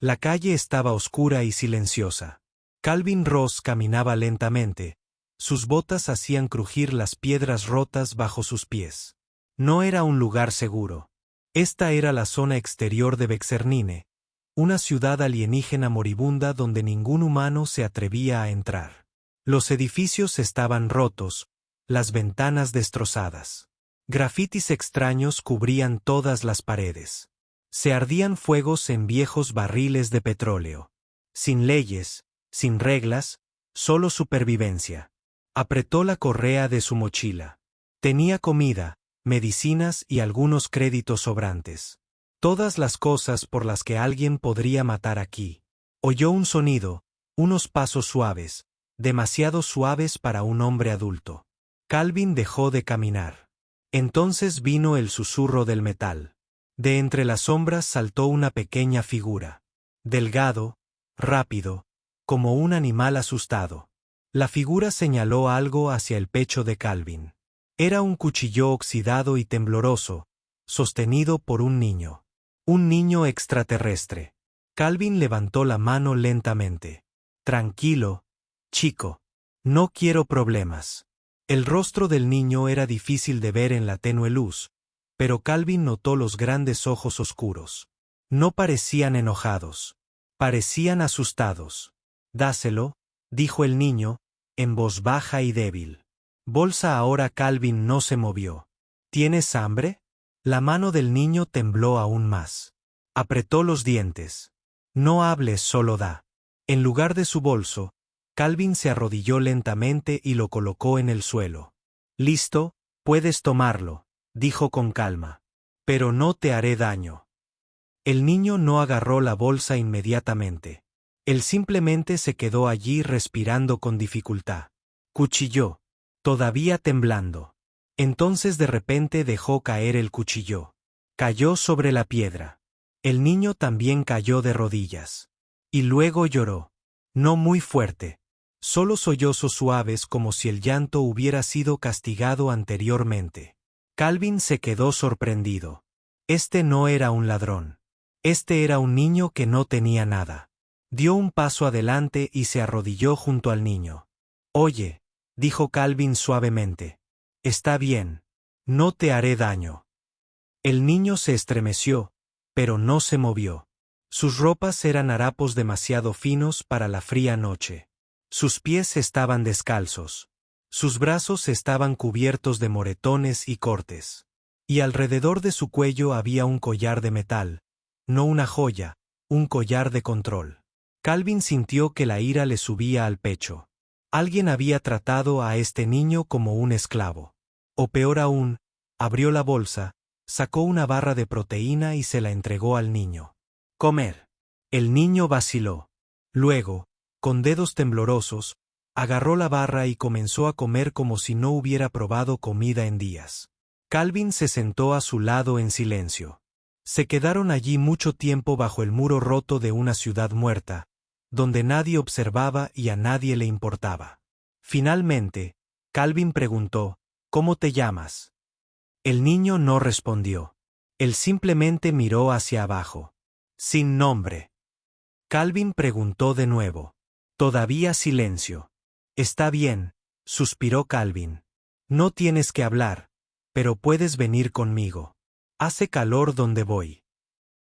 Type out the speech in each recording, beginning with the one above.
La calle estaba oscura y silenciosa. Calvin Ross caminaba lentamente. Sus botas hacían crujir las piedras rotas bajo sus pies. No era un lugar seguro. Esta era la zona exterior de Bexernine, una ciudad alienígena moribunda donde ningún humano se atrevía a entrar. Los edificios estaban rotos, las ventanas destrozadas. Grafitis extraños cubrían todas las paredes. Se ardían fuegos en viejos barriles de petróleo. Sin leyes, sin reglas, solo supervivencia. Apretó la correa de su mochila. Tenía comida, medicinas y algunos créditos sobrantes. Todas las cosas por las que alguien podría matar aquí. Oyó un sonido, unos pasos suaves, demasiado suaves para un hombre adulto. Calvin dejó de caminar. Entonces vino el susurro del metal. De entre las sombras saltó una pequeña figura. Delgado, rápido, como un animal asustado. La figura señaló algo hacia el pecho de Calvin. Era un cuchillo oxidado y tembloroso, sostenido por un niño. Un niño extraterrestre. Calvin levantó la mano lentamente. Tranquilo, chico. No quiero problemas. El rostro del niño era difícil de ver en la tenue luz, pero Calvin notó los grandes ojos oscuros. No parecían enojados. Parecían asustados. Dáselo, dijo el niño, en voz baja y débil. Bolsa. Ahora Calvin no se movió. ¿Tienes hambre? La mano del niño tembló aún más. Apretó los dientes. No hables, solo da. En lugar de su bolso, Calvin se arrodilló lentamente y lo colocó en el suelo. Listo, puedes tomarlo, dijo con calma. Pero no te haré daño. El niño no agarró la bolsa inmediatamente. Él simplemente se quedó allí respirando con dificultad. Cuchilló, todavía temblando. Entonces de repente dejó caer el cuchillo. Cayó sobre la piedra. El niño también cayó de rodillas. Y luego lloró. No muy fuerte. Solo sollozos suaves como si el llanto hubiera sido castigado anteriormente. Calvin se quedó sorprendido. Este no era un ladrón. Este era un niño que no tenía nada. Dio un paso adelante y se arrodilló junto al niño. Oye, dijo Calvin suavemente. Está bien. No te haré daño. El niño se estremeció, pero no se movió. Sus ropas eran harapos demasiado finos para la fría noche. Sus pies estaban descalzos. Sus brazos estaban cubiertos de moretones y cortes. Y alrededor de su cuello había un collar de metal, no una joya, un collar de control. Calvin sintió que la ira le subía al pecho. Alguien había tratado a este niño como un esclavo. O peor aún, abrió la bolsa, sacó una barra de proteína y se la entregó al niño. Comer. El niño vaciló. Luego, con dedos temblorosos, agarró la barra y comenzó a comer como si no hubiera probado comida en días. Calvin se sentó a su lado en silencio. Se quedaron allí mucho tiempo bajo el muro roto de una ciudad muerta, donde nadie observaba y a nadie le importaba. Finalmente, Calvin preguntó, ¿cómo te llamas? El niño no respondió. Él simplemente miró hacia abajo. Sin nombre. Calvin preguntó de nuevo. Todavía silencio. Está bien, suspiró Calvin. No tienes que hablar, pero puedes venir conmigo. Hace calor donde voy.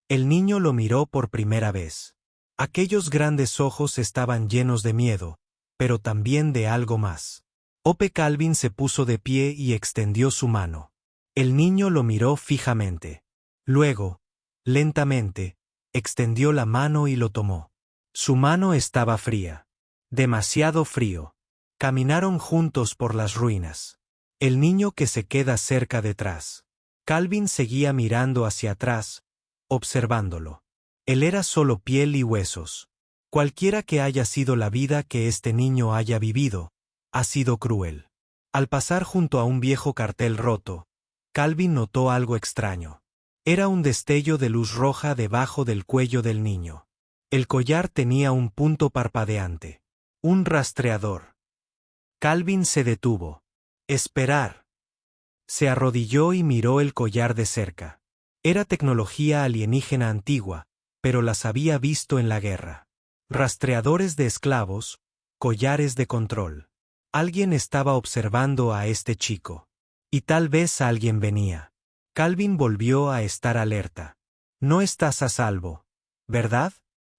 El niño lo miró por primera vez. Aquellos grandes ojos estaban llenos de miedo, pero también de algo más. Ope Calvin se puso de pie y extendió su mano. El niño lo miró fijamente. Luego, lentamente, extendió la mano y lo tomó. Su mano estaba fría. Demasiado frío. Caminaron juntos por las ruinas. El niño que se queda cerca detrás. Calvin seguía mirando hacia atrás, observándolo. Él era solo piel y huesos. Cualquiera que haya sido la vida que este niño haya vivido, ha sido cruel. Al pasar junto a un viejo cartel roto, Calvin notó algo extraño. Era un destello de luz roja debajo del cuello del niño. El collar tenía un punto parpadeante. Un rastreador. Calvin se detuvo. Esperar. Se arrodilló y miró el collar de cerca. Era tecnología alienígena antigua, pero las había visto en la guerra. Rastreadores de esclavos, collares de control. Alguien estaba observando a este chico. Y tal vez alguien venía. Calvin volvió a estar alerta. No estás a salvo, ¿verdad?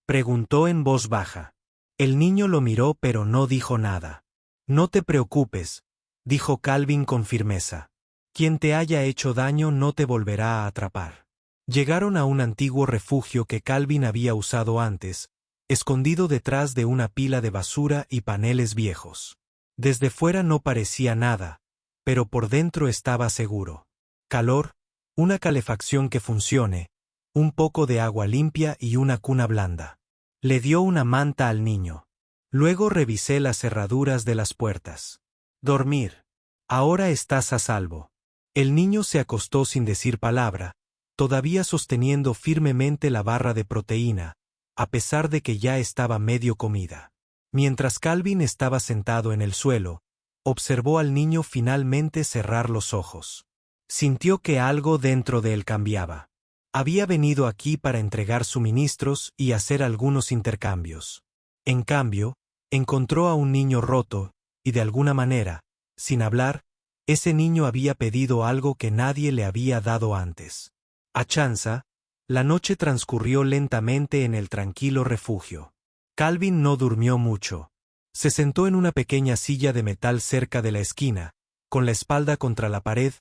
Preguntó en voz baja. El niño lo miró pero no dijo nada. No te preocupes, dijo Calvin con firmeza. Quien te haya hecho daño no te volverá a atrapar. Llegaron a un antiguo refugio que Calvin había usado antes, escondido detrás de una pila de basura y paneles viejos. Desde fuera no parecía nada, pero por dentro estaba seguro. Calor, una calefacción que funcione, un poco de agua limpia y una cuna blanda. Le dio una manta al niño. Luego revisé las cerraduras de las puertas. Dormir. Ahora estás a salvo. El niño se acostó sin decir palabra, todavía sosteniendo firmemente la barra de proteína, a pesar de que ya estaba medio comida. Mientras Calvin estaba sentado en el suelo, observó al niño finalmente cerrar los ojos. Sintió que algo dentro de él cambiaba. Había venido aquí para entregar suministros y hacer algunos intercambios. En cambio, encontró a un niño roto, y de alguna manera, sin hablar, ese niño había pedido algo que nadie le había dado antes. A chanza, la noche transcurrió lentamente en el tranquilo refugio. Calvin no durmió mucho. Se sentó en una pequeña silla de metal cerca de la esquina, con la espalda contra la pared,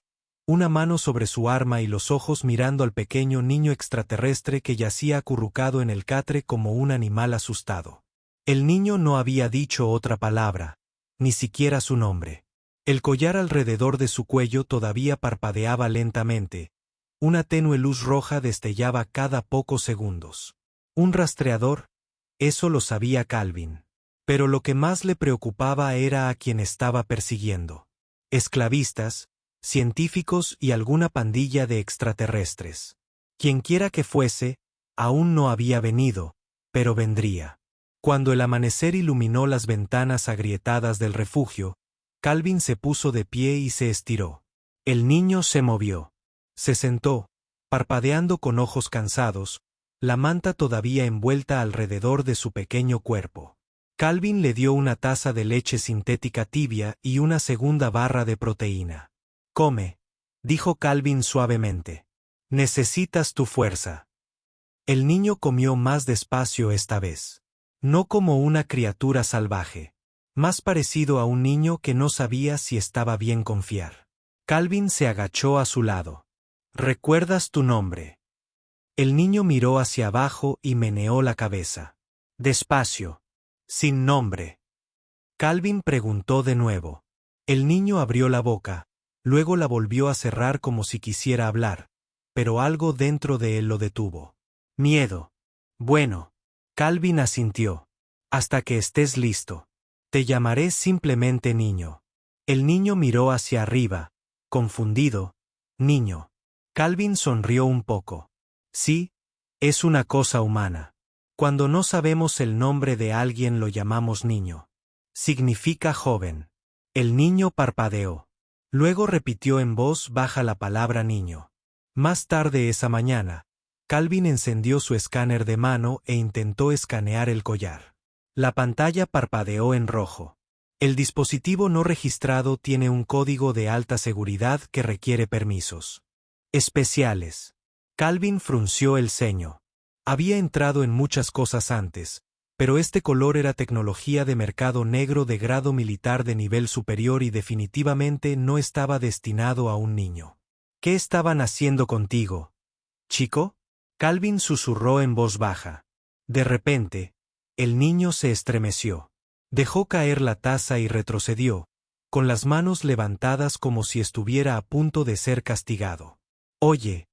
una mano sobre su arma y los ojos mirando al pequeño niño extraterrestre que yacía acurrucado en el catre como un animal asustado. El niño no había dicho otra palabra, ni siquiera su nombre. El collar alrededor de su cuello todavía parpadeaba lentamente. Una tenue luz roja destellaba cada pocos segundos. Un rastreador, eso lo sabía Calvin. Pero lo que más le preocupaba era a quien estaba persiguiendo. Esclavistas, científicos y alguna pandilla de extraterrestres. Quienquiera que fuese, aún no había venido, pero vendría. Cuando el amanecer iluminó las ventanas agrietadas del refugio, Calvin se puso de pie y se estiró. El niño se movió. Se sentó, parpadeando con ojos cansados, la manta todavía envuelta alrededor de su pequeño cuerpo. Calvin le dio una taza de leche sintética tibia y una segunda barra de proteína. Come, dijo Calvin suavemente. Necesitas tu fuerza. El niño comió más despacio esta vez. No como una criatura salvaje. Más parecido a un niño que no sabía si estaba bien confiar. Calvin se agachó a su lado. ¿Recuerdas tu nombre? El niño miró hacia abajo y meneó la cabeza. Despacio. Sin nombre. Calvin preguntó de nuevo. El niño abrió la boca, luego la volvió a cerrar como si quisiera hablar, pero algo dentro de él lo detuvo. Miedo. Bueno. Calvin asintió. Hasta que estés listo. Te llamaré simplemente niño. El niño miró hacia arriba, confundido. Niño. Calvin sonrió un poco. Sí, es una cosa humana. Cuando no sabemos el nombre de alguien lo llamamos niño. Significa joven. El niño parpadeó. Luego repitió en voz baja la palabra niño. Más tarde esa mañana, Calvin encendió su escáner de mano e intentó escanear el collar. La pantalla parpadeó en rojo. El dispositivo no registrado tiene un código de alta seguridad que requiere permisos especiales. Calvin frunció el ceño. Había entrado en muchas cosas antes, pero este color era tecnología de mercado negro de grado militar de nivel superior y definitivamente no estaba destinado a un niño. ¿Qué estaban haciendo contigo, chico? Calvin susurró en voz baja. De repente, el niño se estremeció. Dejó caer la taza y retrocedió, con las manos levantadas como si estuviera a punto de ser castigado. Oye,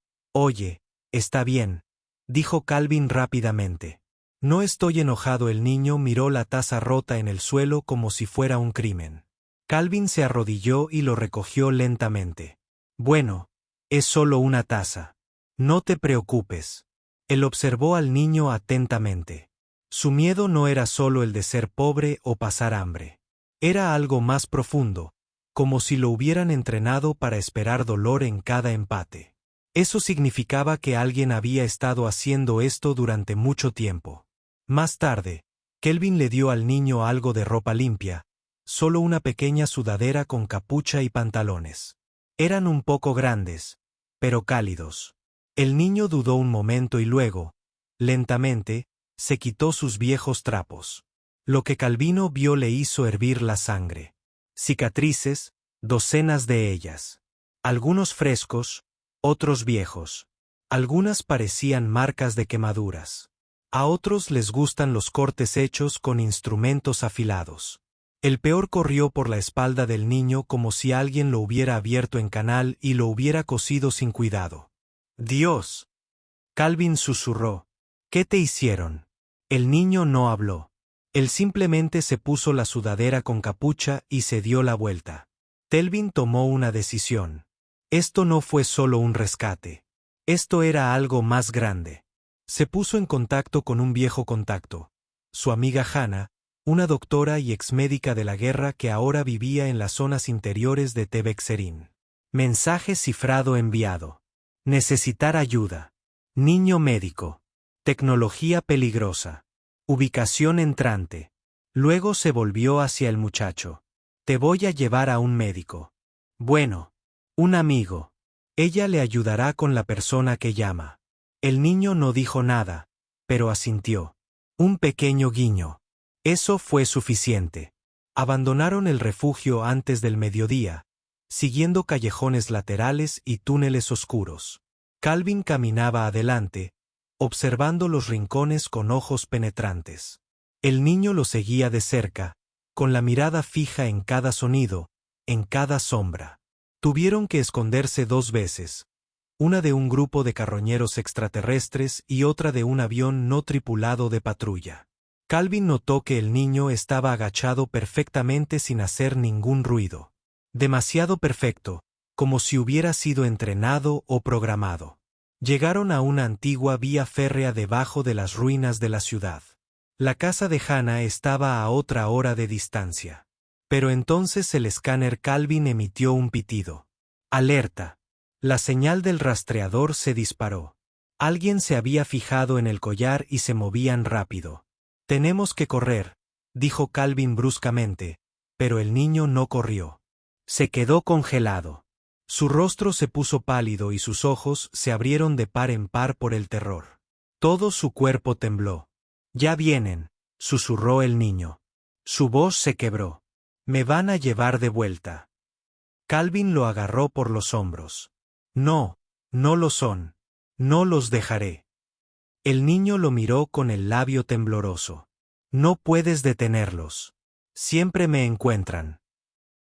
está bien, dijo Calvin rápidamente. No estoy enojado. El niño miró la taza rota en el suelo como si fuera un crimen. Calvin se arrodilló y lo recogió lentamente. Bueno, es solo una taza. No te preocupes. Él observó al niño atentamente. Su miedo no era solo el de ser pobre o pasar hambre. Era algo más profundo, como si lo hubieran entrenado para esperar dolor en cada empate. Eso significaba que alguien había estado haciendo esto durante mucho tiempo. Más tarde, Kelvin le dio al niño algo de ropa limpia, solo una pequeña sudadera con capucha y pantalones. Eran un poco grandes, pero cálidos. El niño dudó un momento y luego, lentamente, se quitó sus viejos trapos. Lo que Calvino vio le hizo hervir la sangre. Cicatrices, docenas de ellas. Algunos frescos, otros viejos. Algunas parecían marcas de quemaduras. A otros les gustan los cortes hechos con instrumentos afilados. El peor corrió por la espalda del niño como si alguien lo hubiera abierto en canal y lo hubiera cosido sin cuidado. «Dios», Calvin susurró. «¿Qué te hicieron?» El niño no habló. Él simplemente se puso la sudadera con capucha y se dio la vuelta. Kelvin tomó una decisión. Esto no fue solo un rescate. Esto era algo más grande. Se puso en contacto con un viejo contacto. Su amiga Hannah, una doctora y exmédica de la guerra que ahora vivía en las zonas interiores de Tebexerín. Mensaje cifrado enviado. Necesitar ayuda. Niño médico. Tecnología peligrosa. Ubicación entrante. Luego se volvió hacia el muchacho. Te voy a llevar a un médico. Bueno. Un amigo. Ella le ayudará con la persona que llama. El niño no dijo nada, pero asintió. Un pequeño guiño. Eso fue suficiente. Abandonaron el refugio antes del mediodía, siguiendo callejones laterales y túneles oscuros. Calvin caminaba adelante, observando los rincones con ojos penetrantes. El niño lo seguía de cerca, con la mirada fija en cada sonido, en cada sombra. Tuvieron que esconderse 2 veces, una de un grupo de carroñeros extraterrestres y otra de un avión no tripulado de patrulla. Calvin notó que el niño estaba agachado perfectamente sin hacer ningún ruido. Demasiado perfecto, como si hubiera sido entrenado o programado. Llegaron a una antigua vía férrea debajo de las ruinas de la ciudad. La casa de Hannah estaba a otra hora de distancia. Pero entonces el escáner Calvin emitió un pitido. ¡Alerta! La señal del rastreador se disparó. Alguien se había fijado en el collar y se movían rápido. «Tenemos que correr», dijo Calvin bruscamente, pero el niño no corrió. Se quedó congelado. Su rostro se puso pálido y sus ojos se abrieron de par en par por el terror. Todo su cuerpo tembló. «Ya vienen», susurró el niño. Su voz se quebró. «Me van a llevar de vuelta». Calvin lo agarró por los hombros. «No, no lo son. No los dejaré». El niño lo miró con el labio tembloroso. «No puedes detenerlos. Siempre me encuentran».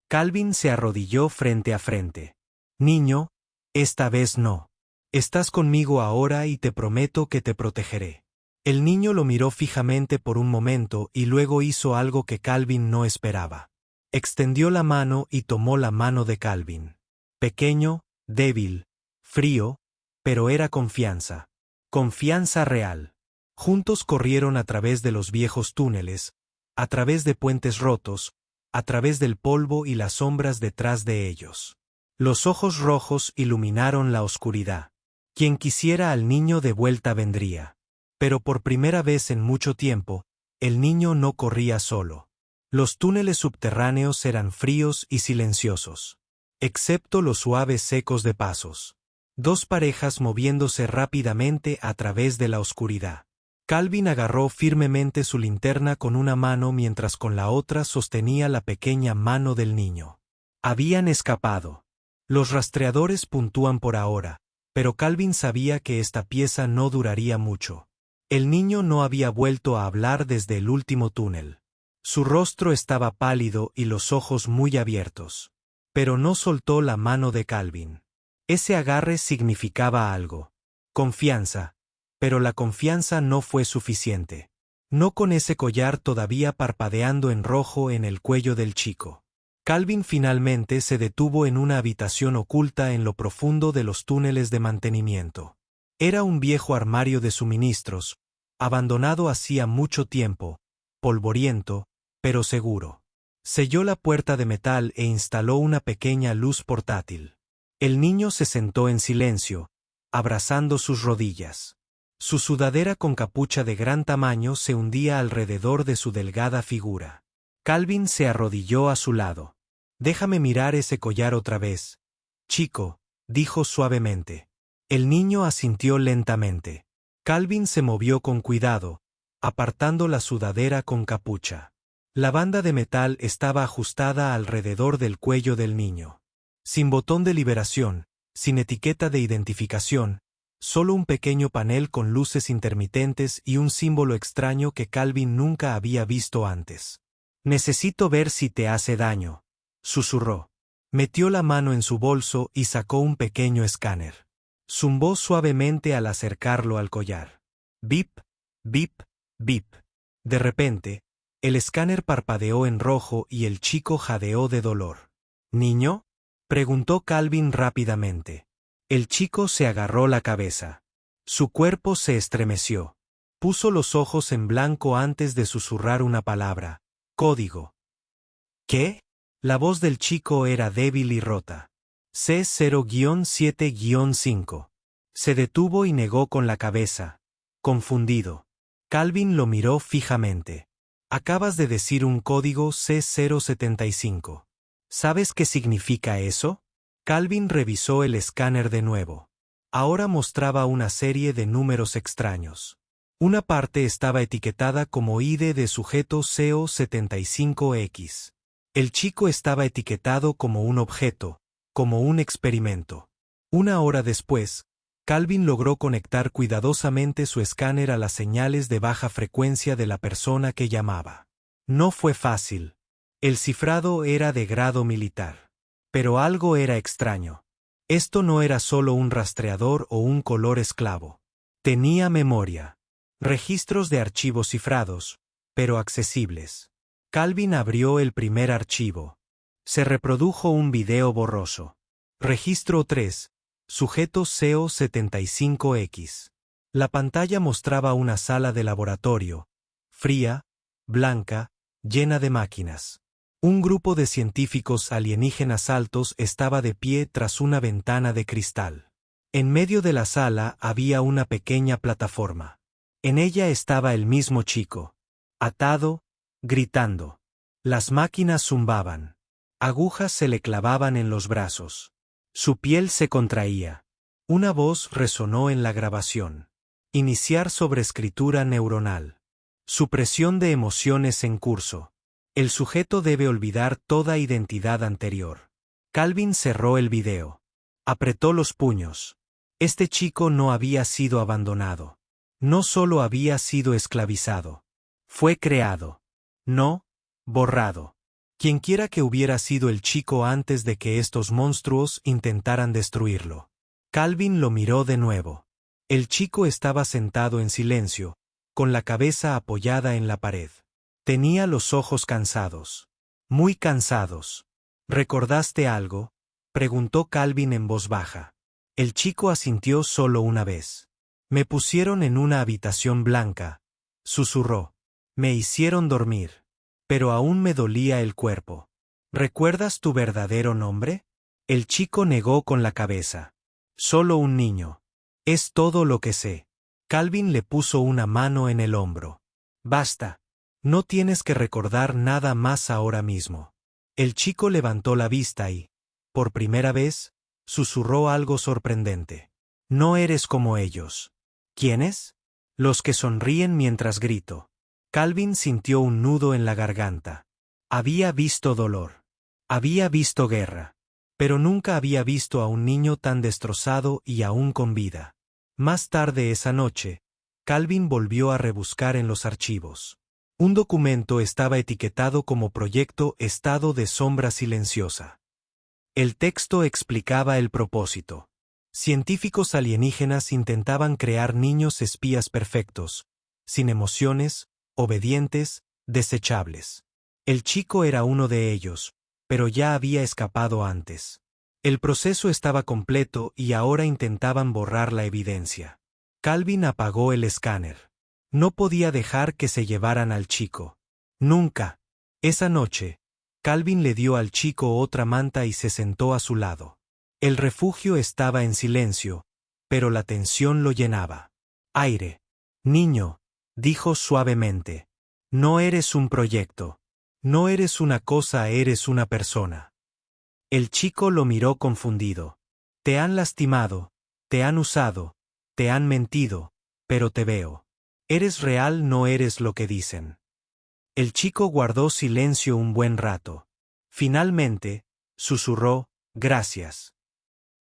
Calvin se arrodilló frente a frente. «Niño, esta vez no. Estás conmigo ahora y te prometo que te protegeré». El niño lo miró fijamente por un momento y luego hizo algo que Calvin no esperaba. Extendió la mano y tomó la mano de Calvin. Pequeño, débil, frío, pero era confianza. Confianza real. Juntos corrieron a través de los viejos túneles, a través de puentes rotos, a través del polvo y las sombras detrás de ellos. Los ojos rojos iluminaron la oscuridad. Quien quisiera al niño de vuelta vendría. Pero por primera vez en mucho tiempo, el niño no corría solo. Los túneles subterráneos eran fríos y silenciosos. Excepto los suaves ecos de pasos. 2 parejas moviéndose rápidamente a través de la oscuridad. Calvin agarró firmemente su linterna con una mano mientras con la otra sostenía la pequeña mano del niño. Habían escapado. Los rastreadores puntúan por ahora, pero Calvin sabía que esta pieza no duraría mucho. El niño no había vuelto a hablar desde el último túnel. Su rostro estaba pálido y los ojos muy abiertos. Pero no soltó la mano de Calvin. Ese agarre significaba algo. Confianza. Pero la confianza no fue suficiente. No con ese collar todavía parpadeando en rojo en el cuello del chico. Calvin finalmente se detuvo en una habitación oculta en lo profundo de los túneles de mantenimiento. Era un viejo armario de suministros, abandonado hacía mucho tiempo, polvoriento, pero seguro. Selló la puerta de metal e instaló una pequeña luz portátil. El niño se sentó en silencio, abrazando sus rodillas. Su sudadera con capucha de gran tamaño se hundía alrededor de su delgada figura. Calvin se arrodilló a su lado. «Déjame mirar ese collar otra vez, chico», dijo suavemente. El niño asintió lentamente. Calvin se movió con cuidado, apartando la sudadera con capucha. La banda de metal estaba ajustada alrededor del cuello del niño. Sin botón de liberación, sin etiqueta de identificación, solo un pequeño panel con luces intermitentes y un símbolo extraño que Calvin nunca había visto antes. «Necesito ver si te hace daño», susurró. Metió la mano en su bolso y sacó un pequeño escáner. Zumbó suavemente al acercarlo al collar. Bip, bip, bip. De repente, el escáner parpadeó en rojo y el chico jadeó de dolor. «¿Niño?», preguntó Calvin rápidamente. El chico se agarró la cabeza. Su cuerpo se estremeció. Puso los ojos en blanco antes de susurrar una palabra. «Código». «¿Qué?». La voz del chico era débil y rota. «C0-7-5». Se detuvo y negó con la cabeza, confundido. Calvin lo miró fijamente. «Acabas de decir un código C075. ¿Sabes qué significa eso?». Calvin revisó el escáner de nuevo. Ahora mostraba una serie de números extraños. Una parte estaba etiquetada como ID de sujeto CO75X. El chico estaba etiquetado como un objeto, como un experimento. Una hora después, Calvin logró conectar cuidadosamente su escáner a las señales de baja frecuencia de la persona que llamaba. No fue fácil. El cifrado era de grado militar. Pero algo era extraño. Esto no era solo un rastreador o un color esclavo. Tenía memoria. Registros de archivos cifrados, pero accesibles. Calvin abrió el primer archivo. Se reprodujo un video borroso. Registro 3. Sujeto CO75X. La pantalla mostraba una sala de laboratorio, fría, blanca, llena de máquinas. Un grupo de científicos alienígenas altos estaba de pie tras una ventana de cristal. En medio de la sala había una pequeña plataforma. En ella estaba el mismo chico, atado, gritando. Las máquinas zumbaban. Agujas se le clavaban en los brazos. Su piel se contraía. Una voz resonó en la grabación. Iniciar sobreescritura neuronal. Supresión de emociones en curso. El sujeto debe olvidar toda identidad anterior. Calvin cerró el video. Apretó los puños. Este chico no había sido abandonado. No solo había sido esclavizado. Fue creado. No, borrado. Quienquiera que hubiera sido el chico antes de que estos monstruos intentaran destruirlo. Calvin lo miró de nuevo. El chico estaba sentado en silencio, con la cabeza apoyada en la pared. Tenía los ojos cansados. Muy cansados. ¿Recordaste algo?, preguntó Calvin en voz baja. El chico asintió solo una vez. Me pusieron en una habitación blanca, susurró. Me hicieron dormir. Pero aún me dolía el cuerpo. ¿Recuerdas tu verdadero nombre? El chico negó con la cabeza. Solo un niño. Es todo lo que sé. Calvin le puso una mano en el hombro. Basta. No tienes que recordar nada más ahora mismo. El chico levantó la vista y, por primera vez, susurró algo sorprendente. No eres como ellos. ¿Quiénes? Los que sonríen mientras grito. Calvin sintió un nudo en la garganta. Había visto dolor. Había visto guerra. Pero nunca había visto a un niño tan destrozado y aún con vida. Más tarde esa noche, Calvin volvió a rebuscar en los archivos. Un documento estaba etiquetado como Proyecto Estado de Sombra Silenciosa. El texto explicaba el propósito. Científicos alienígenas intentaban crear niños espías perfectos, sin emociones, obedientes, desechables. El chico era uno de ellos, pero ya había escapado antes. El proceso estaba completo y ahora intentaban borrar la evidencia. Calvin apagó el escáner. No podía dejar que se llevaran al chico. Nunca. Esa noche, Calvin le dio al chico otra manta y se sentó a su lado. El refugio estaba en silencio, pero la tensión lo llenaba. Aire. Niño, dijo suavemente. No eres un proyecto. No eres una cosa, eres una persona. El chico lo miró confundido. Te han lastimado, te han usado, te han mentido, pero te veo. Eres real, no eres lo que dicen. El chico guardó silencio un buen rato. Finalmente, susurró, gracias.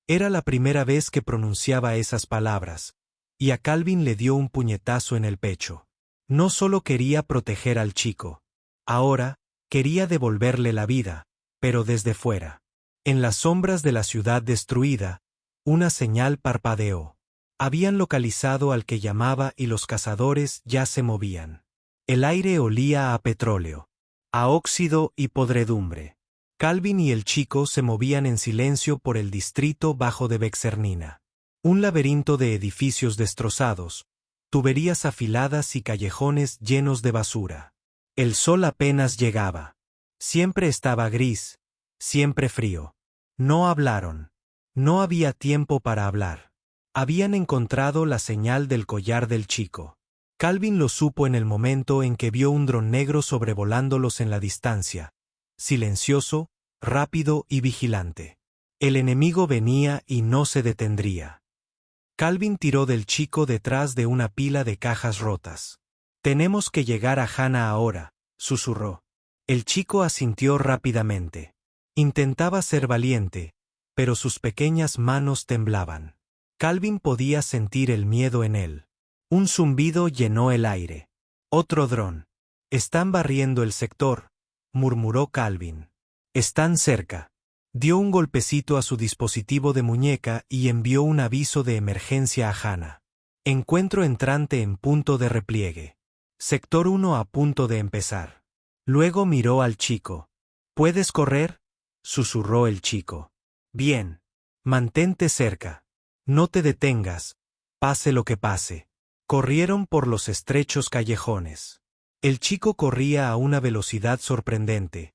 Era la primera vez que pronunciaba esas palabras, y a Calvin le dio un puñetazo en el pecho. No solo quería proteger al chico. Ahora, quería devolverle la vida, pero desde fuera. En las sombras de la ciudad destruida, una señal parpadeó. Habían localizado al que llamaba y los cazadores ya se movían. El aire olía a petróleo, a óxido y podredumbre. Calvin y el chico se movían en silencio por el distrito bajo de Bexernina. Un laberinto de edificios destrozados, tuberías afiladas y callejones llenos de basura. El sol apenas llegaba. Siempre estaba gris, siempre frío. No hablaron. No había tiempo para hablar. Habían encontrado la señal del collar del chico. Calvin lo supo en el momento en que vio un dron negro sobrevolándolos en la distancia, silencioso, rápido y vigilante. El enemigo venía y no se detendría. Calvin tiró del chico detrás de una pila de cajas rotas. Tenemos que llegar a Hannah ahora, susurró. El chico asintió rápidamente. Intentaba ser valiente, pero sus pequeñas manos temblaban. Calvin podía sentir el miedo en él. Un zumbido llenó el aire. Otro dron. Están barriendo el sector, murmuró Calvin. Están cerca. Dio un golpecito a su dispositivo de muñeca y envió un aviso de emergencia a Hannah. Encuentro entrante en punto de repliegue. Sector 1 a punto de empezar. Luego miró al chico. ¿Puedes correr?, susurró el chico. Bien. Mantente cerca. No te detengas, pase lo que pase. Corrieron por los estrechos callejones. El chico corría a una velocidad sorprendente,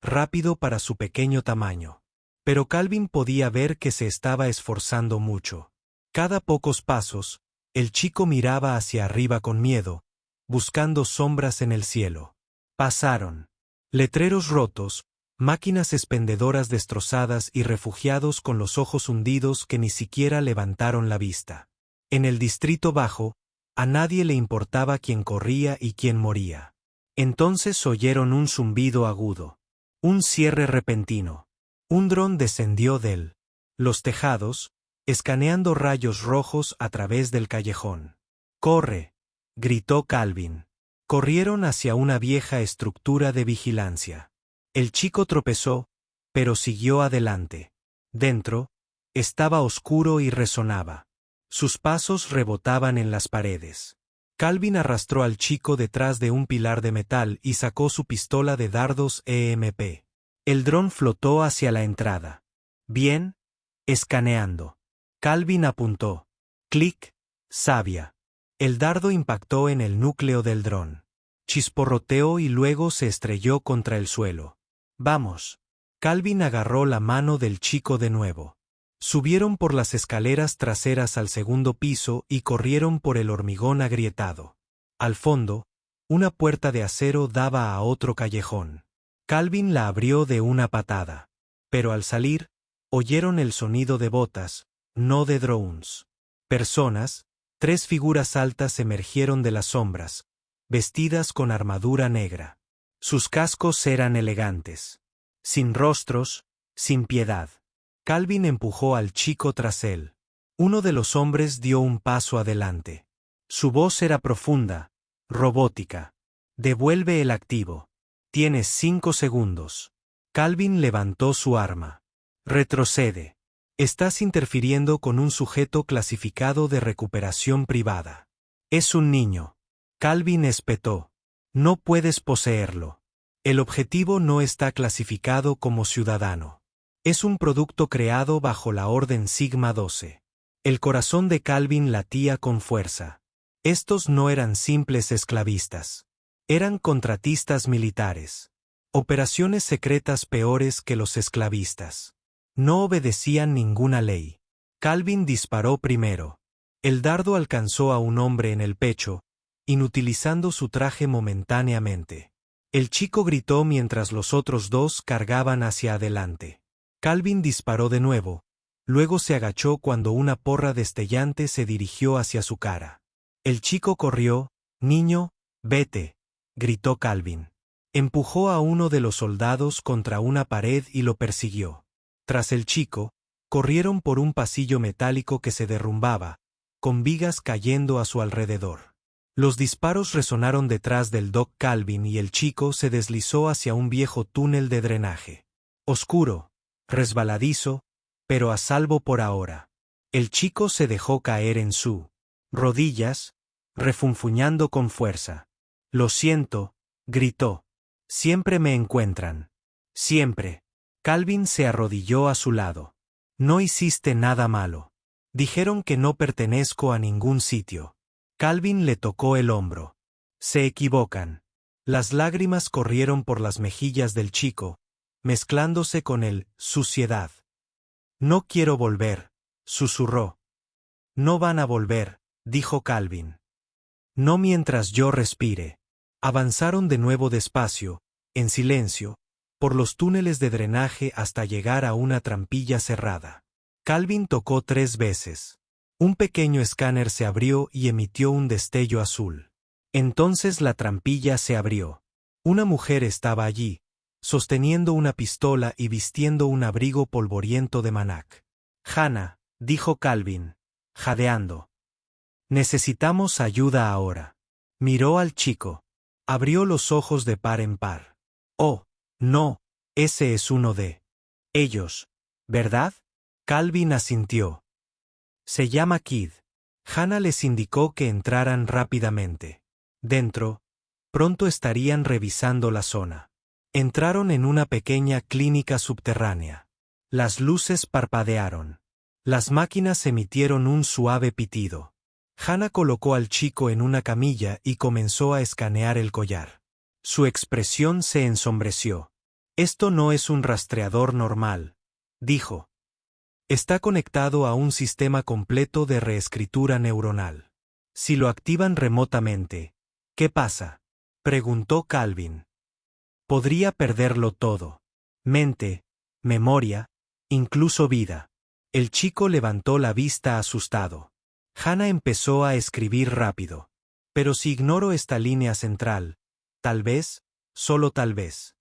rápido para su pequeño tamaño. Pero Calvin podía ver que se estaba esforzando mucho. Cada pocos pasos, el chico miraba hacia arriba con miedo, buscando sombras en el cielo. Pasaron. Letreros rotos, máquinas expendedoras destrozadas y refugiados con los ojos hundidos que ni siquiera levantaron la vista. En el distrito bajo, a nadie le importaba quién corría y quién moría. Entonces oyeron un zumbido agudo. Un cierre repentino. Un dron descendió los tejados, escaneando rayos rojos a través del callejón. ¡Corre!, gritó Calvin. Corrieron hacia una vieja estructura de vigilancia. El chico tropezó, pero siguió adelante. Dentro, estaba oscuro y resonaba. Sus pasos rebotaban en las paredes. Calvin arrastró al chico detrás de un pilar de metal y sacó su pistola de dardos EMP. El dron flotó hacia la entrada. Bien, escaneando. Calvin apuntó. Clic, sabia. El dardo impactó en el núcleo del dron. Chisporroteó y luego se estrelló contra el suelo. Vamos. Calvin agarró la mano del chico de nuevo. Subieron por las escaleras traseras al segundo piso y corrieron por el hormigón agrietado. Al fondo, una puerta de acero daba a otro callejón. Calvin la abrió de una patada. Pero al salir, oyeron el sonido de botas, no de drones. Personas, 3 figuras altas emergieron de las sombras, vestidas con armadura negra. Sus cascos eran elegantes. Sin rostros, sin piedad. Calvin empujó al chico tras él. Uno de los hombres dio un paso adelante. Su voz era profunda, robótica. Devuelve el activo. Tienes 5 segundos. Calvin levantó su arma. Retrocede. Estás interfiriendo con un sujeto clasificado de recuperación privada. Es un niño. Calvin espetó. No puedes poseerlo. El objetivo no está clasificado como ciudadano. Es un producto creado bajo la Orden Sigma 12. El corazón de Calvin latía con fuerza. Estos no eran simples esclavistas. Eran contratistas militares. Operaciones secretas peores que los esclavistas. No obedecían ninguna ley. Calvin disparó primero. El dardo alcanzó a un hombre en el pecho, inutilizando su traje momentáneamente. El chico gritó mientras los otros dos cargaban hacia adelante. Calvin disparó de nuevo, luego se agachó cuando una porra destellante se dirigió hacia su cara. El chico corrió. «Niño, vete», gritó Calvin. Empujó a uno de los soldados contra una pared y lo persiguió. Tras el chico, corrieron por un pasillo metálico que se derrumbaba, con vigas cayendo a su alrededor. Los disparos resonaron detrás del Doc Calvin y el chico se deslizó hacia un viejo túnel de drenaje. Oscuro, resbaladizo, pero a salvo por ahora. El chico se dejó caer en su rodillas, refunfuñando con fuerza. «Lo siento», gritó. «Siempre me encuentran. Siempre». Calvin se arrodilló a su lado. «No hiciste nada malo. Dijeron que no pertenezco a ningún sitio». Calvin le tocó el hombro. «Se equivocan». Las lágrimas corrieron por las mejillas del chico, mezclándose con el suciedad. «No quiero volver», susurró. «No van a volver», dijo Calvin. «No mientras yo respire». Avanzaron de nuevo despacio, en silencio, por los túneles de drenaje hasta llegar a una trampilla cerrada. Calvin tocó 3 veces. Un pequeño escáner se abrió y emitió un destello azul. Entonces la trampilla se abrió. Una mujer estaba allí, sosteniendo una pistola y vistiendo un abrigo polvoriento de Manak. «Hannah», dijo Calvin, jadeando. «Necesitamos ayuda ahora». Miró al chico. Abrió los ojos de par en par. «Oh, no, ese es uno de ellos, ¿verdad?» Calvin asintió. «Se llama Kid». Hannah les indicó que entraran rápidamente. Dentro, pronto estarían revisando la zona. Entraron en una pequeña clínica subterránea. Las luces parpadearon. Las máquinas emitieron un suave pitido. Hannah colocó al chico en una camilla y comenzó a escanear el collar. Su expresión se ensombreció. «Esto no es un rastreador normal», dijo. «Está conectado a un sistema completo de reescritura neuronal. Si lo activan remotamente, ¿qué pasa?», preguntó Calvin. «Podría perderlo todo. Mente, memoria, incluso vida». El chico levantó la vista asustado. Hannah empezó a escribir rápido. «Pero si ignoro esta línea central, tal vez, solo tal vez».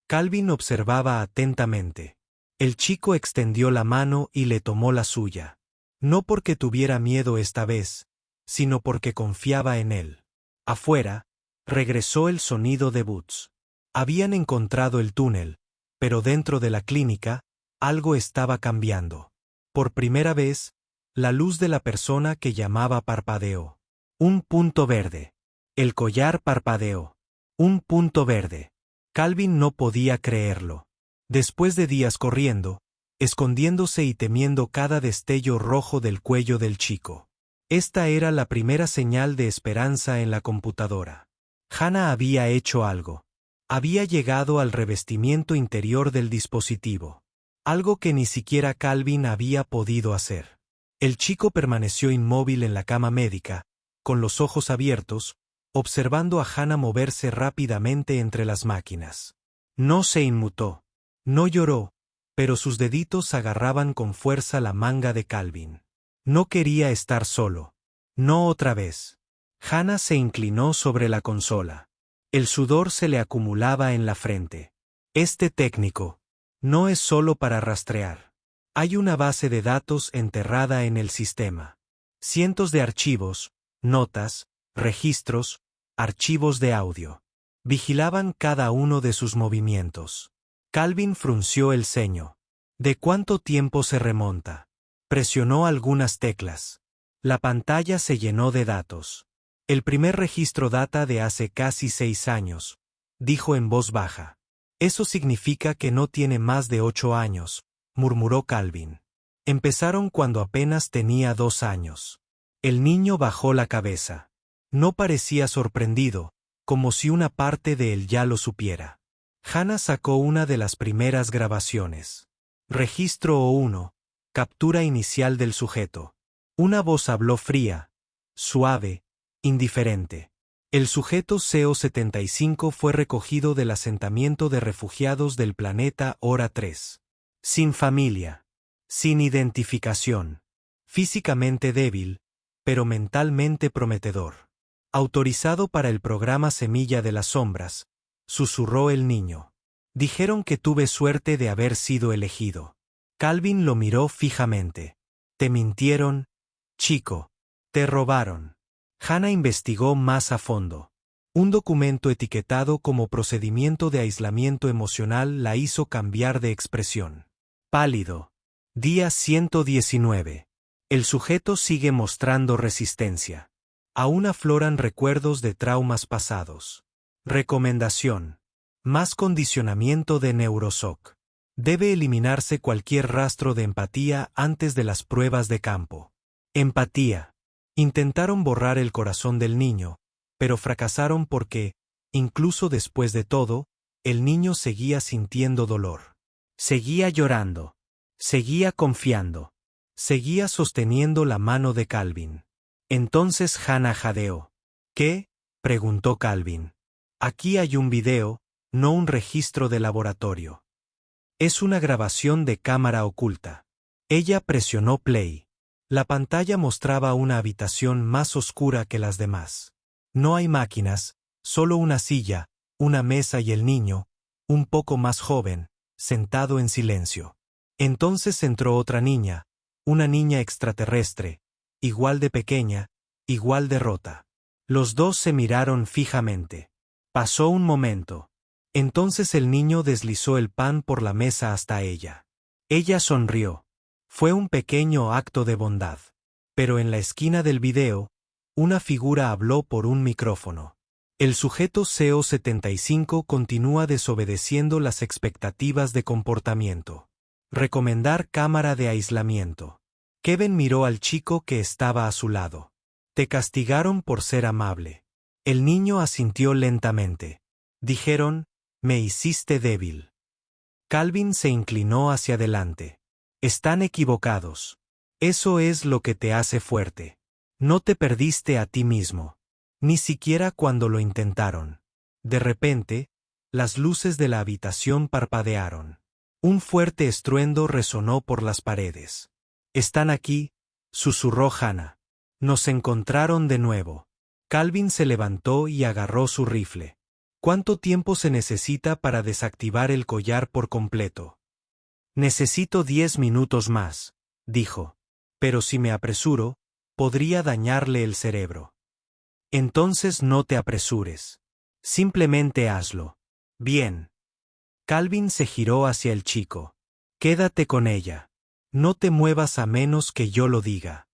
Calvin observaba atentamente. El chico extendió la mano y le tomó la suya. No porque tuviera miedo esta vez, sino porque confiaba en él. Afuera, regresó el sonido de boots. Habían encontrado el túnel, pero dentro de la clínica, algo estaba cambiando. Por primera vez, la luz de la persona que llamaba parpadeó. Un punto verde. El collar parpadeó. Un punto verde. Calvin no podía creerlo. Después de días corriendo, escondiéndose y temiendo cada destello rojo del cuello del chico. Esta era la primera señal de esperanza en la computadora. Hannah había hecho algo. Había llegado al revestimiento interior del dispositivo. Algo que ni siquiera Calvin había podido hacer. El chico permaneció inmóvil en la cama médica, con los ojos abiertos, observando a Hannah moverse rápidamente entre las máquinas. No se inmutó. No lloró, pero sus deditos agarraban con fuerza la manga de Calvin. No quería estar solo. No otra vez. Hannah se inclinó sobre la consola. El sudor se le acumulaba en la frente. Este técnico no es solo para rastrear. Hay una base de datos enterrada en el sistema. Cientos de archivos, notas, registros, archivos de audio. Vigilaban cada uno de sus movimientos. Calvin frunció el ceño. ¿De cuánto tiempo se remonta? Presionó algunas teclas. La pantalla se llenó de datos. El primer registro data de hace casi 6 años, dijo en voz baja. Eso significa que no tiene más de 8 años, murmuró Calvin. Empezaron cuando apenas tenía 2 años. El niño bajó la cabeza. No parecía sorprendido, como si una parte de él ya lo supiera. Hannah sacó una de las primeras grabaciones. Registro 1, Captura inicial del sujeto. Una voz habló fría, suave, indiferente. El sujeto CO-75 fue recogido del asentamiento de refugiados del planeta Hora 3. Sin familia. Sin identificación. Físicamente débil, pero mentalmente prometedor. Autorizado para el programa Semilla de las Sombras, susurró el niño. Dijeron que tuve suerte de haber sido elegido. Calvin lo miró fijamente. Te mintieron, chico. Te robaron. Hannah investigó más a fondo. Un documento etiquetado como procedimiento de aislamiento emocional la hizo cambiar de expresión. Pálido. Día 119. El sujeto sigue mostrando resistencia. Aún afloran recuerdos de traumas pasados. Recomendación. Más condicionamiento de Neurosoc. Debe eliminarse cualquier rastro de empatía antes de las pruebas de campo. Empatía. Intentaron borrar el corazón del niño, pero fracasaron porque, incluso después de todo, el niño seguía sintiendo dolor. Seguía llorando. Seguía confiando. Seguía sosteniendo la mano de Calvin. Entonces Hannah jadeó. ¿Qué? Preguntó Calvin. Aquí hay un video, no un registro de laboratorio. Es una grabación de cámara oculta. Ella presionó play. La pantalla mostraba una habitación más oscura que las demás. No hay máquinas, solo una silla, una mesa y el niño, un poco más joven, sentado en silencio. Entonces entró otra niña, una niña extraterrestre, igual de pequeña, igual de rota. Los dos se miraron fijamente. Pasó un momento. Entonces el niño deslizó el pan por la mesa hasta ella. Ella sonrió. Fue un pequeño acto de bondad. Pero en la esquina del video, una figura habló por un micrófono. El sujeto CO-75 continúa desobedeciendo las expectativas de comportamiento. Recomendar cámara de aislamiento. Kevin miró al chico que estaba a su lado. Te castigaron por ser amable. El niño asintió lentamente. Dijeron, me hiciste débil. Calvin se inclinó hacia adelante. Están equivocados. Eso es lo que te hace fuerte. No te perdiste a ti mismo. Ni siquiera cuando lo intentaron. De repente, las luces de la habitación parpadearon. Un fuerte estruendo resonó por las paredes. Están aquí, susurró Hannah. Nos encontraron de nuevo. Calvin se levantó y agarró su rifle. ¿Cuánto tiempo se necesita para desactivar el collar por completo? Necesito 10 minutos más, dijo. Pero si me apresuro, podría dañarle el cerebro. Entonces no te apresures. Simplemente hazlo. Bien. Calvin se giró hacia el chico. Quédate con ella. No te muevas a menos que yo lo diga.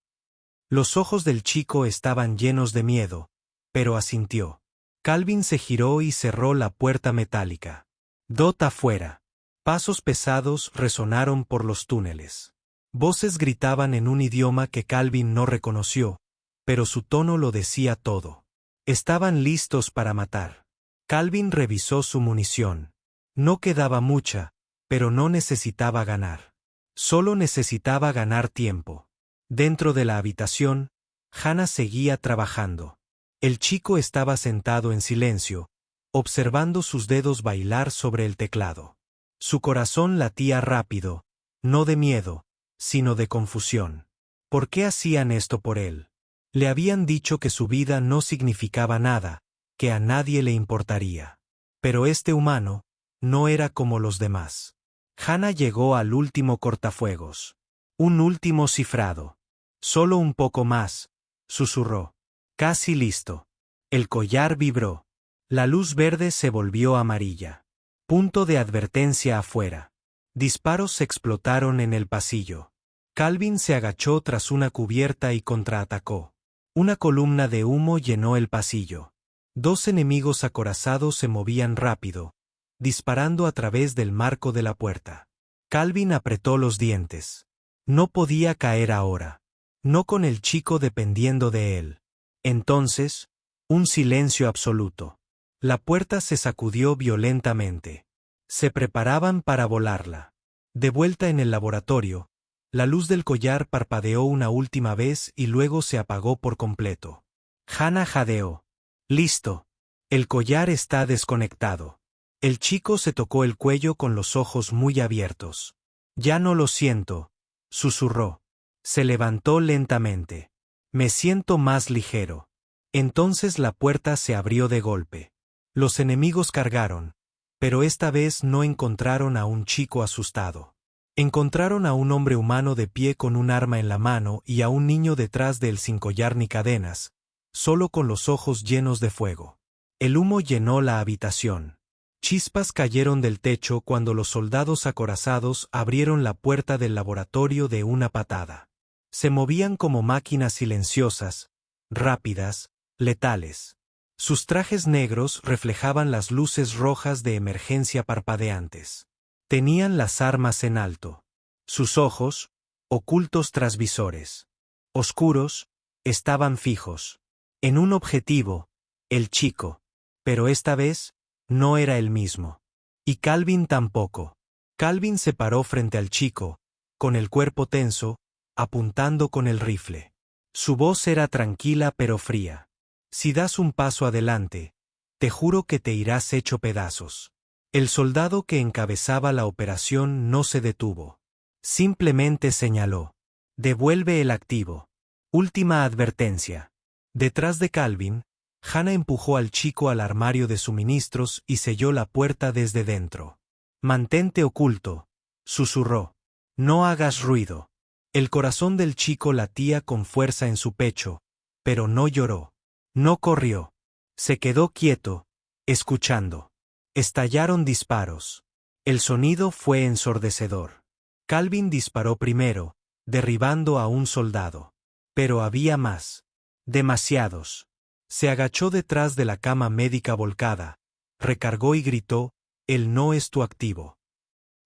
Los ojos del chico estaban llenos de miedo, pero asintió. Calvin se giró y cerró la puerta metálica. Dot afuera. Pasos pesados resonaron por los túneles. Voces gritaban en un idioma que Calvin no reconoció, pero su tono lo decía todo. Estaban listos para matar. Calvin revisó su munición. No quedaba mucha, pero no necesitaba ganar. Solo necesitaba ganar tiempo. Dentro de la habitación, Hannah seguía trabajando. El chico estaba sentado en silencio, observando sus dedos bailar sobre el teclado. Su corazón latía rápido, no de miedo, sino de confusión. ¿Por qué hacían esto por él? Le habían dicho que su vida no significaba nada, que a nadie le importaría. Pero este humano no era como los demás. Hannah llegó al último cortafuegos. Un último cifrado. Solo un poco más, susurró. Casi listo. El collar vibró. La luz verde se volvió amarilla. Punto de advertencia afuera. Disparos explotaron en el pasillo. Calvin se agachó tras una cubierta y contraatacó. Una columna de humo llenó el pasillo. 2 enemigos acorazados se movían rápido, disparando a través del marco de la puerta. Calvin apretó los dientes. No podía caer ahora. No con el chico dependiendo de él. Entonces, un silencio absoluto. La puerta se sacudió violentamente. Se preparaban para volarla. De vuelta en el laboratorio, La luz del collar parpadeó una última vez y luego se apagó por completo. Hannah jadeó. Listo. El collar está desconectado. El chico se tocó el cuello con los ojos muy abiertos. Ya no lo siento, susurró. Se levantó lentamente. Me siento más ligero. Entonces la puerta se abrió de golpe. Los enemigos cargaron, pero esta vez no encontraron a un chico asustado. Encontraron a un hombre humano de pie con un arma en la mano y a un niño detrás de él sin collar ni cadenas, solo con los ojos llenos de fuego. El humo llenó la habitación. Chispas cayeron del techo cuando los soldados acorazados abrieron la puerta del laboratorio de una patada. Se movían como máquinas silenciosas, rápidas, letales. Sus trajes negros reflejaban las luces rojas de emergencia parpadeantes. Tenían las armas en alto. Sus ojos, ocultos tras visores oscuros, estaban fijos. En un objetivo, el chico. Pero esta vez, no era el mismo. Y Calvin tampoco. Calvin se paró frente al chico, con el cuerpo tenso, apuntando con el rifle. Su voz era tranquila pero fría. Si das un paso adelante, te juro que te irás hecho pedazos. El soldado que encabezaba la operación no se detuvo. Simplemente señaló. Devuelve el activo. Última advertencia. Detrás de Calvin, Hannah empujó al chico al armario de suministros y selló la puerta desde dentro. Mantente oculto, susurró. No hagas ruido. El corazón del chico latía con fuerza en su pecho, pero no lloró. No corrió. Se quedó quieto, escuchando. Estallaron disparos. El sonido fue ensordecedor. Calvin disparó primero, derribando a un soldado. Pero había más. Demasiados. Se agachó detrás de la cama médica volcada, recargó y gritó, «Él no es tu activo.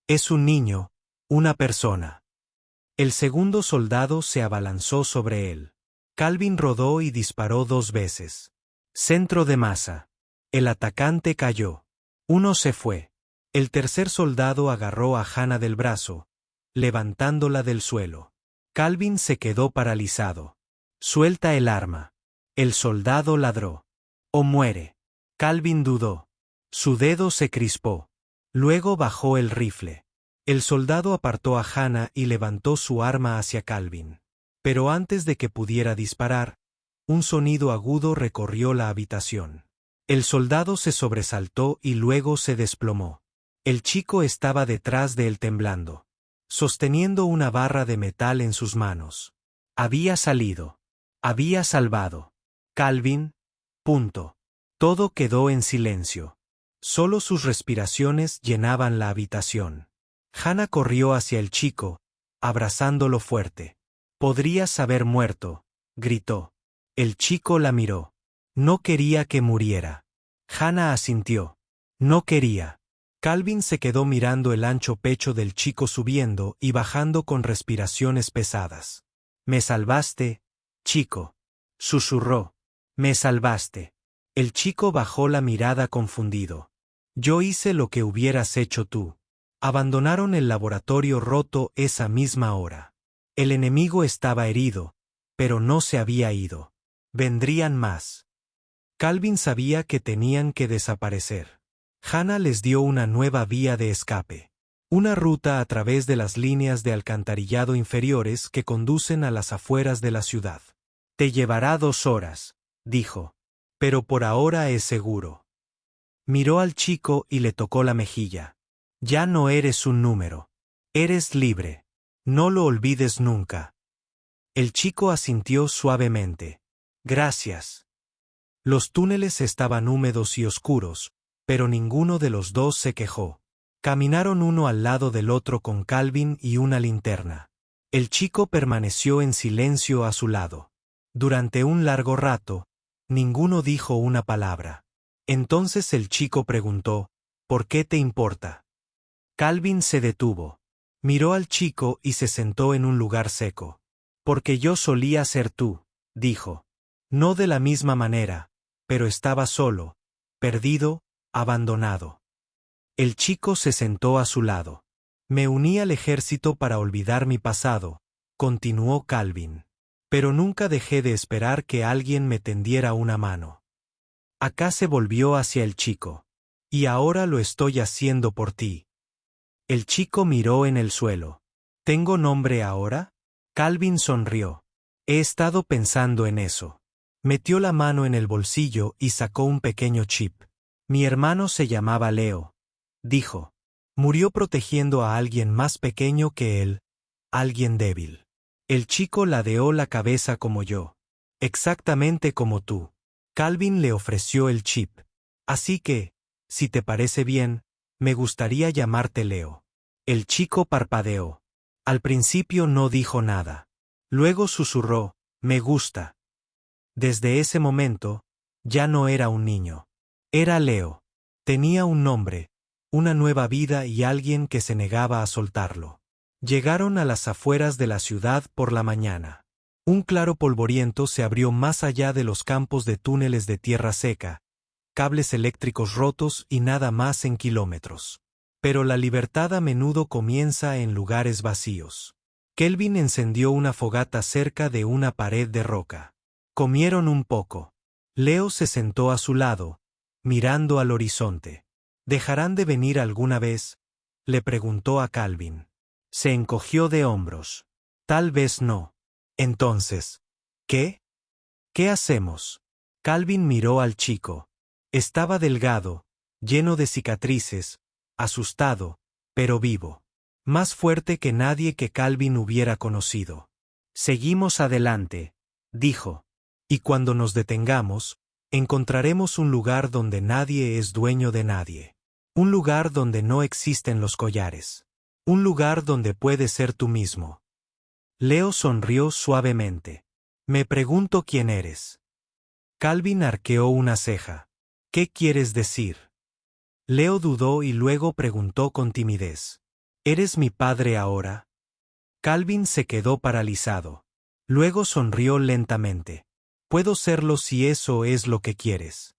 Es un niño, una persona». El segundo soldado se abalanzó sobre él. Calvin rodó y disparó 2 veces. Centro de masa. El atacante cayó. Uno se fue. El tercer soldado agarró a Hannah del brazo, levantándola del suelo. Calvin se quedó paralizado. Suelta el arma. El soldado ladró. O muere. Calvin dudó. Su dedo se crispó. Luego bajó el rifle. El soldado apartó a Hannah y levantó su arma hacia Calvin. Pero antes de que pudiera disparar, un sonido agudo recorrió la habitación. El soldado se sobresaltó y luego se desplomó. El chico estaba detrás de él temblando, sosteniendo una barra de metal en sus manos. Había salido. Había salvado. Calvin. Punto. Todo quedó en silencio. Solo sus respiraciones llenaban la habitación. Hannah corrió hacia el chico, abrazándolo fuerte. «Podrías haber muerto», gritó. El chico la miró. No quería que muriera. Hannah asintió. No quería. Calvin se quedó mirando el ancho pecho del chico subiendo y bajando con respiraciones pesadas. «Me salvaste, chico», susurró. «Me salvaste». El chico bajó la mirada confundido. «Yo hice lo que hubieras hecho tú». Abandonaron el laboratorio roto esa misma hora. El enemigo estaba herido, pero no se había ido. Vendrían más. Calvin sabía que tenían que desaparecer. Hannah les dio una nueva vía de escape. Una ruta a través de las líneas de alcantarillado inferiores que conducen a las afueras de la ciudad. «Te llevará 2 horas», dijo. «Pero por ahora es seguro». Miró al chico y le tocó la mejilla. «Ya no eres un número. Eres libre. No lo olvides nunca». El chico asintió suavemente. «Gracias». Los túneles estaban húmedos y oscuros, pero ninguno de los dos se quejó. Caminaron uno al lado del otro con Calvin y una linterna. El chico permaneció en silencio a su lado. Durante un largo rato, ninguno dijo una palabra. Entonces el chico preguntó, «¿Por qué te importa?». Calvin se detuvo. Miró al chico y se sentó en un lugar seco. «Porque yo solía ser tú», dijo. No de la misma manera, pero estaba solo, perdido, abandonado. El chico se sentó a su lado. Me uní al ejército para olvidar mi pasado, continuó Calvin. Pero nunca dejé de esperar que alguien me tendiera una mano. Acá se volvió hacia el chico. Y ahora lo estoy haciendo por ti. El chico miró en el suelo. ¿Tengo nombre ahora? Calvin sonrió. He estado pensando en eso. Metió la mano en el bolsillo y sacó un pequeño chip. Mi hermano se llamaba Leo, dijo. Murió protegiendo a alguien más pequeño que él, alguien débil. El chico ladeó la cabeza como yo. Exactamente como tú. Calvin le ofreció el chip. Así que, si te parece bien, me gustaría llamarte Leo. El chico parpadeó. Al principio no dijo nada. Luego susurró, me gusta. Desde ese momento, ya no era un niño. Era Leo. Tenía un nombre, una nueva vida y alguien que se negaba a soltarlo. Llegaron a las afueras de la ciudad por la mañana. Un claro polvoriento se abrió más allá de los campos de túneles de tierra seca, cables eléctricos rotos y nada más en kilómetros. Pero la libertad a menudo comienza en lugares vacíos. Kelvin encendió una fogata cerca de una pared de roca. Comieron un poco. Leo se sentó a su lado, mirando al horizonte. ¿Dejarán de venir alguna vez?, le preguntó a Calvin. Se encogió de hombros. Tal vez no. Entonces, ¿qué? ¿Qué hacemos? Calvin miró al chico. Estaba delgado, lleno de cicatrices, asustado, pero vivo. Más fuerte que nadie que Calvin hubiera conocido. Seguimos adelante, dijo. Y cuando nos detengamos, encontraremos un lugar donde nadie es dueño de nadie. Un lugar donde no existen los collares. Un lugar donde puedes ser tú mismo. Leo sonrió suavemente. Me pregunto quién eres. Calvin arqueó una ceja. ¿Qué quieres decir? Leo dudó y luego preguntó con timidez. ¿Eres mi padre ahora? Calvin se quedó paralizado. Luego sonrió lentamente. Puedo serlo si eso es lo que quieres.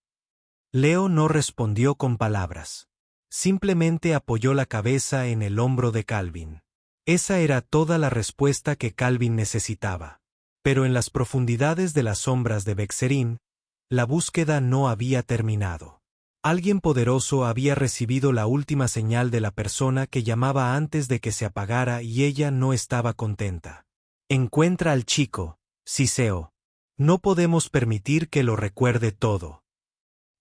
Leo no respondió con palabras. Simplemente apoyó la cabeza en el hombro de Calvin. Esa era toda la respuesta que Calvin necesitaba. Pero en las profundidades de las sombras de Bexerín, la búsqueda no había terminado. Alguien poderoso había recibido la última señal de la persona que llamaba antes de que se apagara y ella no estaba contenta. Encuentra al chico, Siseo. No podemos permitir que lo recuerde todo.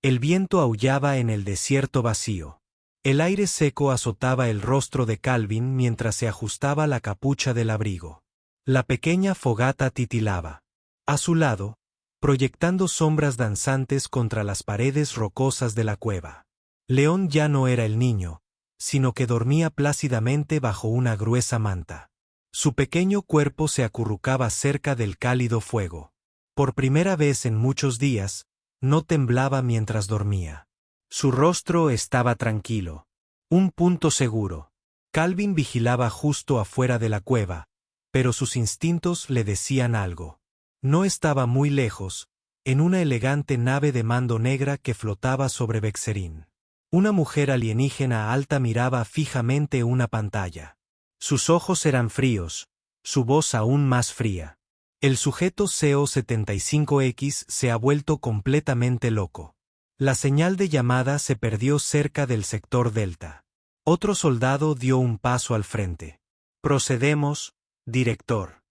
El viento aullaba en el desierto vacío. El aire seco azotaba el rostro de Calvin mientras se ajustaba la capucha del abrigo. La pequeña fogata titilaba. A su lado, proyectando sombras danzantes contra las paredes rocosas de la cueva. León ya no era el niño, sino que dormía plácidamente bajo una gruesa manta. Su pequeño cuerpo se acurrucaba cerca del cálido fuego. Por primera vez en muchos días, no temblaba mientras dormía. Su rostro estaba tranquilo. Un punto seguro. Calvin vigilaba justo afuera de la cueva, pero sus instintos le decían algo. No estaba muy lejos, en una elegante nave de mando negra que flotaba sobre Bexerín. Una mujer alienígena alta miraba fijamente una pantalla. Sus ojos eran fríos, su voz aún más fría. El sujeto CO-75X se ha vuelto completamente loco. La señal de llamada se perdió cerca del sector Delta. Otro soldado dio un paso al frente. Procedemos, director.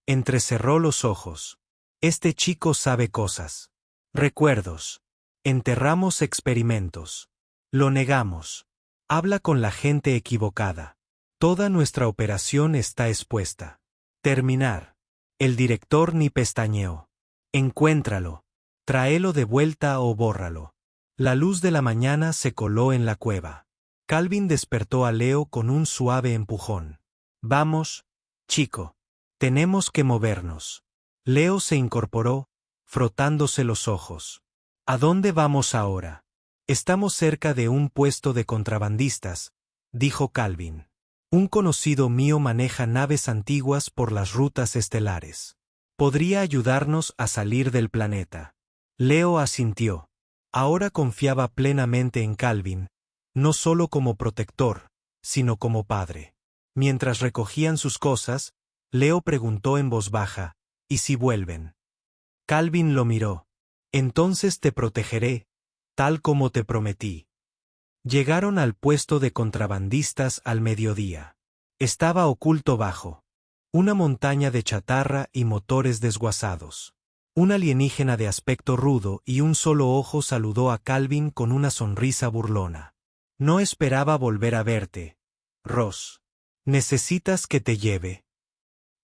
Entrecerró los ojos. Este chico sabe cosas. Recuerdos. Enterramos experimentos. Lo negamos. Habla con la gente equivocada. Toda nuestra operación está expuesta. Terminar. El director ni pestañeó. Encuéntralo. Tráelo de vuelta o bórralo. La luz de la mañana se coló en la cueva. Calvin despertó a Leo con un suave empujón. Vamos, chico. Tenemos que movernos. Leo se incorporó, frotándose los ojos. ¿A dónde vamos ahora? Estamos cerca de un puesto de contrabandistas, dijo Calvin. Un conocido mío maneja naves antiguas por las rutas estelares. Podría ayudarnos a salir del planeta. Leo asintió. Ahora confiaba plenamente en Calvin, no solo como protector, sino como padre. Mientras recogían sus cosas, Leo preguntó en voz baja, ¿y si vuelven? Calvin lo miró. Entonces te protegeré, tal como te prometí. Llegaron al puesto de contrabandistas al mediodía. Estaba oculto bajo una montaña de chatarra y motores desguazados. Un alienígena de aspecto rudo y un solo ojo saludó a Calvin con una sonrisa burlona. No esperaba volver a verte, Ross. ¿Necesitas que te lleve?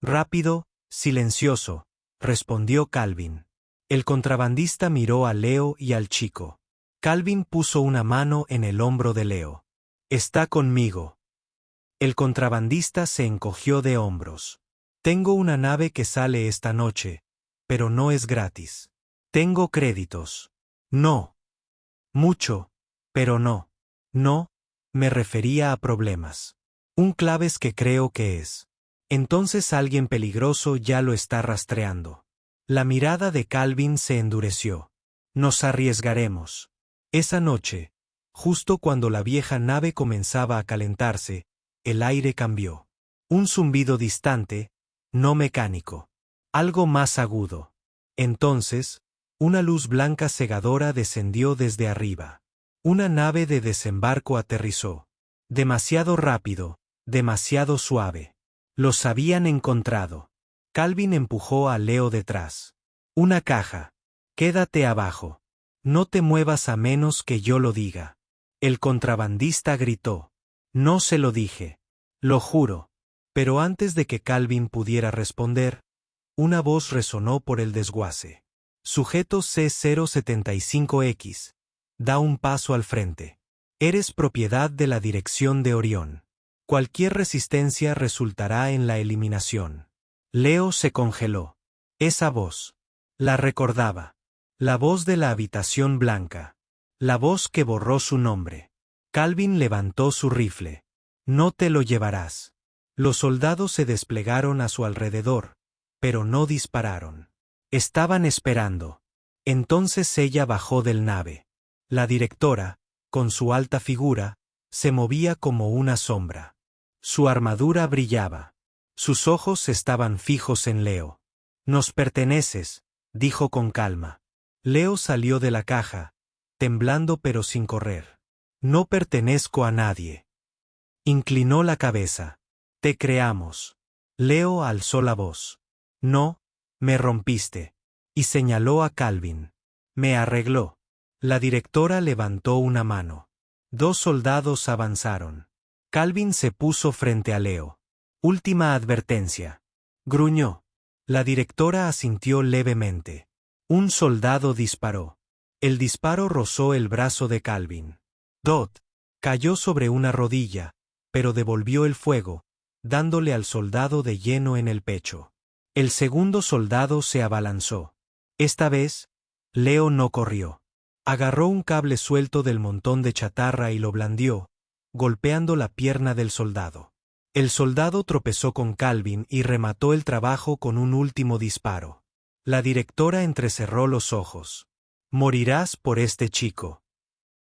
Rápido, silencioso, respondió Calvin. El contrabandista miró a Leo y al chico. Calvin puso una mano en el hombro de Leo. Está conmigo. El contrabandista se encogió de hombros. Tengo una nave que sale esta noche, pero no es gratis. Tengo créditos. No. Mucho, pero no. No, me refería a problemas. Un claves que creo que es. Entonces alguien peligroso ya lo está rastreando. La mirada de Calvin se endureció. Nos arriesgaremos. Esa noche, justo cuando la vieja nave comenzaba a calentarse, el aire cambió. Un zumbido distante, no mecánico. Algo más agudo. Entonces, una luz blanca cegadora descendió desde arriba. Una nave de desembarco aterrizó. Demasiado rápido, demasiado suave. Los habían encontrado. Calvin empujó a Leo detrás. Una caja. Quédate abajo. No te muevas a menos que yo lo diga. El contrabandista gritó. No se lo dije. Lo juro. Pero antes de que Calvin pudiera responder, una voz resonó por el desguace. Sujeto C-075X. Da un paso al frente. Eres propiedad de la dirección de Orión. Cualquier resistencia resultará en la eliminación. Leo se congeló. Esa voz. La recordaba. La voz de la habitación blanca. La voz que borró su nombre. Calvin levantó su rifle. No te lo llevarás. Los soldados se desplegaron a su alrededor, pero no dispararon. Estaban esperando. Entonces ella bajó del nave. La directora, con su alta figura, se movía como una sombra. Su armadura brillaba. Sus ojos estaban fijos en Leo. Nos perteneces, dijo con calma. Leo salió de la caja, temblando pero sin correr. No pertenezco a nadie. Inclinó la cabeza. Te creamos. Leo alzó la voz. No, me rompiste. Y señaló a Calvin. Me arregló. La directora levantó una mano. 2 soldados avanzaron. Calvin se puso frente a Leo. Última advertencia. Gruñó. La directora asintió levemente. Un soldado disparó. El disparo rozó el brazo de Calvin. Dot cayó sobre una rodilla, pero devolvió el fuego, dándole al soldado de lleno en el pecho. El segundo soldado se abalanzó. Esta vez, Leo no corrió. Agarró un cable suelto del montón de chatarra y lo blandió, golpeando la pierna del soldado. El soldado tropezó con Calvin y remató el trabajo con un último disparo. La directora entrecerró los ojos. Morirás por este chico.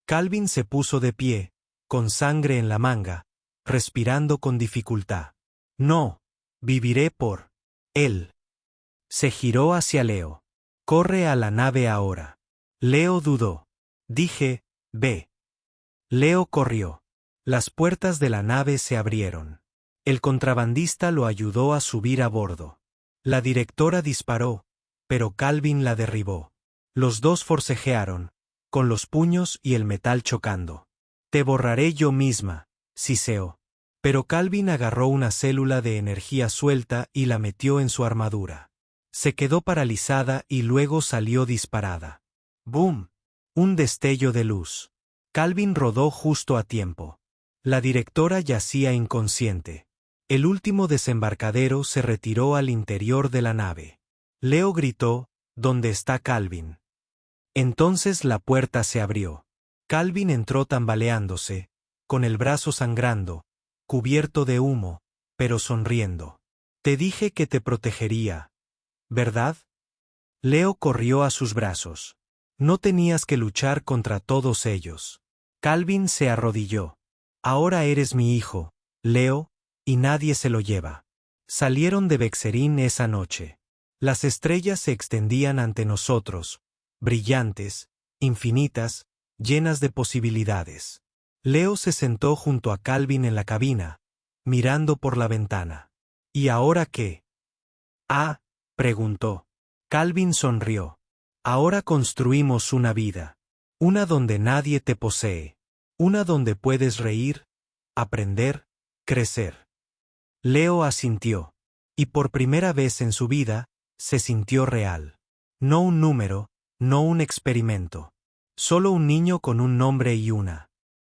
Calvin se puso de pie, con sangre en la manga, respirando con dificultad. No, viviré por él. Se giró hacia Leo. Corre a la nave ahora. Leo dudó. Dije, ve. Leo corrió. Las puertas de la nave se abrieron. El contrabandista lo ayudó a subir a bordo. La directora disparó, pero Calvin la derribó. Los dos forcejearon, con los puños y el metal chocando. Te borraré yo misma, siseó. Pero Calvin agarró una célula de energía suelta y la metió en su armadura. Se quedó paralizada y luego salió disparada. ¡Bum! Un destello de luz. Calvin rodó justo a tiempo. La directora yacía inconsciente. El último desembarcadero se retiró al interior de la nave. Leo gritó, ¿dónde está Calvin? Entonces la puerta se abrió. Calvin entró tambaleándose, con el brazo sangrando, cubierto de humo, pero sonriendo. Te dije que te protegería, ¿verdad? Leo corrió a sus brazos. No tenías que luchar contra todos ellos. Calvin se arrodilló. Ahora eres mi hijo, Leo, y nadie se lo lleva. Salieron de Bexerín esa noche. Las estrellas se extendían ante nosotros, brillantes, infinitas, llenas de posibilidades. Leo se sentó junto a Calvin en la cabina, mirando por la ventana. ¿Y ahora qué? Ah, preguntó. Calvin sonrió. Ahora construimos una vida. Una donde nadie te posee. Una donde puedes reír, aprender, crecer. Leo asintió. Y por primera vez en su vida, se sintió real. No un número, no un experimento. Solo un niño con un nombre y una